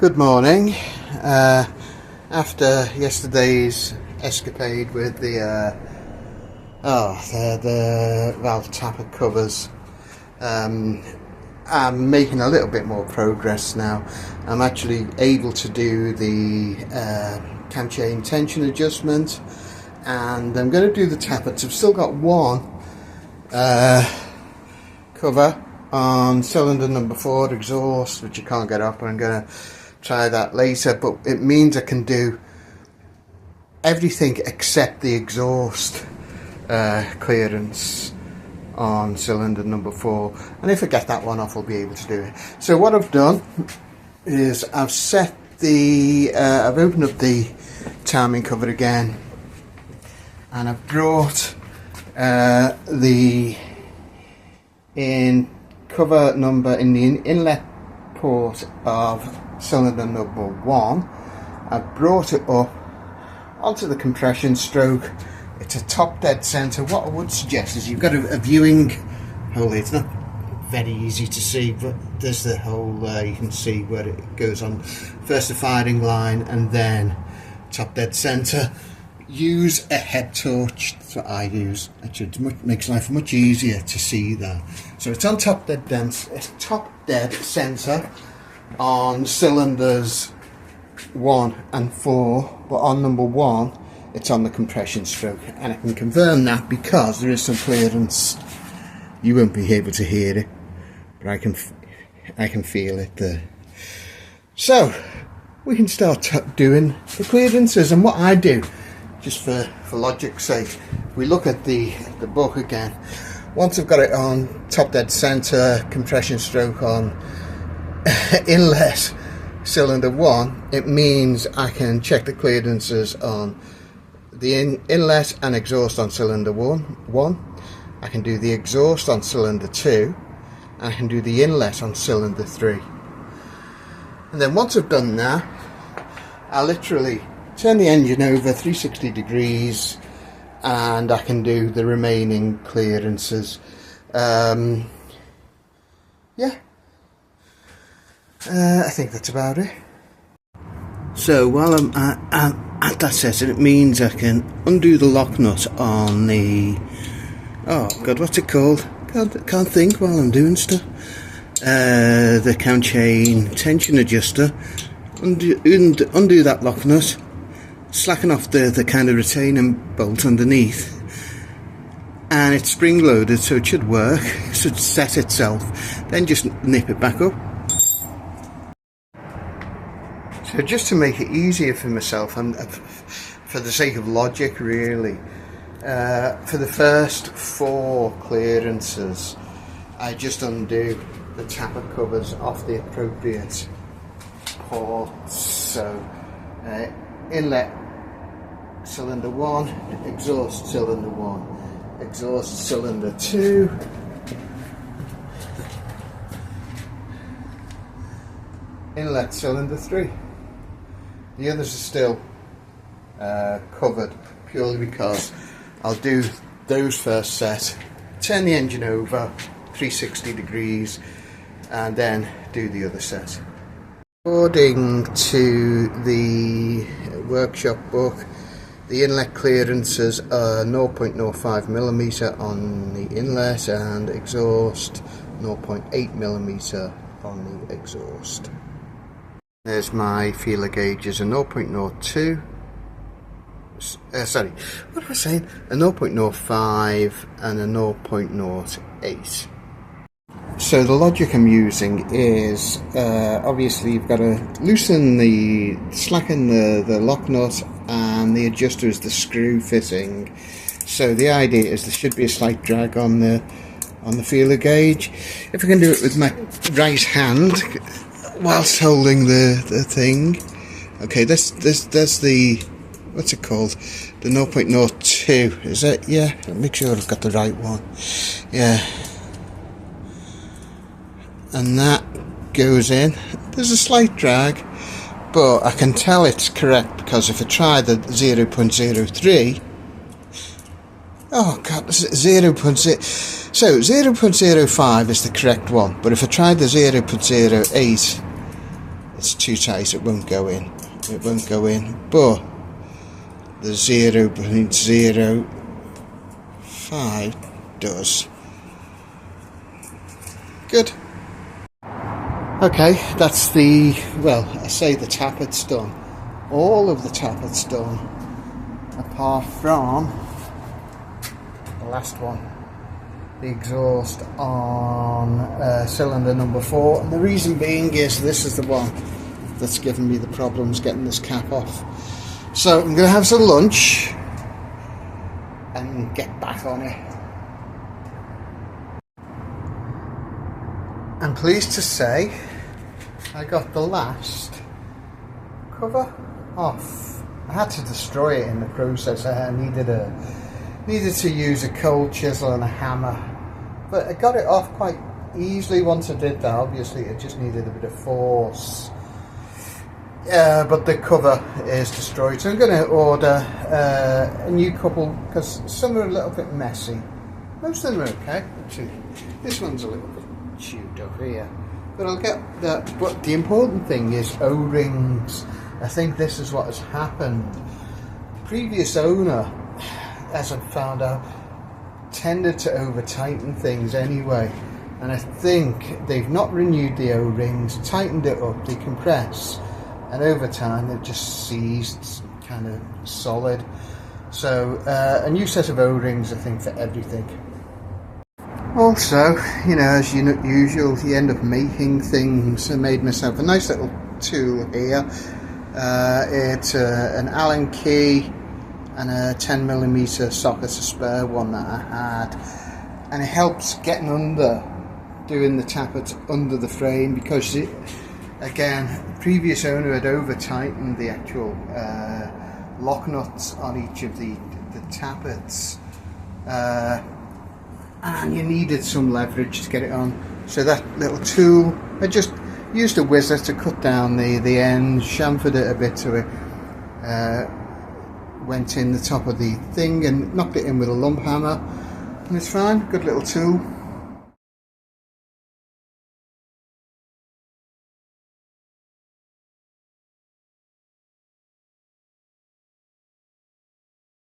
Good morning. After yesterday's escapade with the valve Tappet covers, I'm making a little bit more progress now. I'm actually able to do the cam chain tension adjustment, and I'm going to do the Tappets. I've still got one cover on cylinder number 4 exhaust, which you can't get up, and I'm going to try that later, but it means I can do everything except the exhaust clearance on cylinder number 4, and if I get that one off I'll be able to do it. So what I've done is I've set the I've opened up the timing cover again, and I've brought the cover number in the inlet port of cylinder number 1. I've brought it up onto the compression stroke. It's a top dead center. What I would suggest is you've got a viewing hole here. It's not very easy to see, but there's the hole there. You can see where it goes on. First the firing line and then top dead center. Use a head torch. That's what I use. Actually, it makes life much easier to see that. So it's on top dead center on cylinders 1 and 4, but on number 1 it's on the compression stroke, and I can confirm that because there is some clearance. You won't be able to hear it, but I can feel it there. So we can start doing the clearances, and what I do, just for logic's sake, we look at the book again. Once I've got it on top dead center, compression stroke on inlet cylinder 1, it means I can check the clearances on the inlet and exhaust on cylinder 1. I can do the exhaust on cylinder 2, and I can do the inlet on cylinder 3. And then once I've done that, I literally turn the engine over 360 degrees and I can do the remaining clearances. I think that's about it. So while I'm at that setting, it means I can undo the lock nut on the, oh god, what's it called? God, can't think while I'm doing stuff. The cam chain tension adjuster. Undo that lock nut, slacken off the kind of retaining bolt underneath, and it's spring loaded, so it should work, should set itself. Then just nip it back up. So just to make it easier for myself, and for the sake of logic really, for the first 4 clearances I just undo the Tappet covers off the appropriate ports. So inlet cylinder 1, exhaust cylinder 1, exhaust cylinder 2, inlet cylinder 3. The others are still covered, purely because I'll do those first set, turn the engine over 360 degrees, and then do the other set. According to the workshop book, the inlet clearances are 0.05mm on the inlet and exhaust 0.8mm on the exhaust. There's my feeler gauges, a 0.02, sorry, what am I saying? A 0.05 and a 0.08. So the logic I'm using is, obviously you've got to slacken the lock nut, and the adjuster is the screw fitting. So the idea is there should be a slight drag on the feeler gauge. If I can do it with my right hand whilst holding the thing. Okay, there's the, what's it called? The 0.02, is it? Yeah, make sure I've got the right one. Yeah. And that goes in. There's a slight drag, but I can tell it's correct because if I try the 0.03, oh god, this is 0.0. So 0.05 is the correct one, but if I tried the 0.08, it's too tight, it won't go in. It won't go in, but the 0.05 does. Good. Okay, that's the, well, I say the Tappets done. All of the Tappets done, apart from the last one, the exhaust on cylinder number 4. And the reason being is this is the one that's given me the problems getting this cap off. So I'm going to have some lunch and get back on it. I'm pleased to say I got the last cover off. I had to destroy it in the process. I needed to use a cold chisel and a hammer, but I got it off quite easily once I did that. Obviously it just needed a bit of force. But the cover is destroyed, so I'm going to order a new couple because some are a little bit messy. Most of them are okay. Actually, this one's a little bit chewed up here, but I'll get that. But the important thing is O-rings. I think this is what has happened. The previous owner, as I found out, tended to over tighten things anyway, and I think they've not renewed the O-rings, tightened it up, decompress, and over time they've just seized, kind of solid. So a new set of O-rings, I think, for everything. Also, you know, as usual, you end up making things. I made myself a nice little tool here. It's an Allen key and a 10mm socket, a spare one that I had, and it helps getting under, doing the tappets under the frame, because it, again, the previous owner had over tightened the actual lock nuts on each of the tappets, and you needed some leverage to get it on. So that little tool, I just used a whizzer to cut down the end, chamfered it a bit so it went in the top of the thing, and knocked it in with a lump hammer, and it's fine. Good little tool.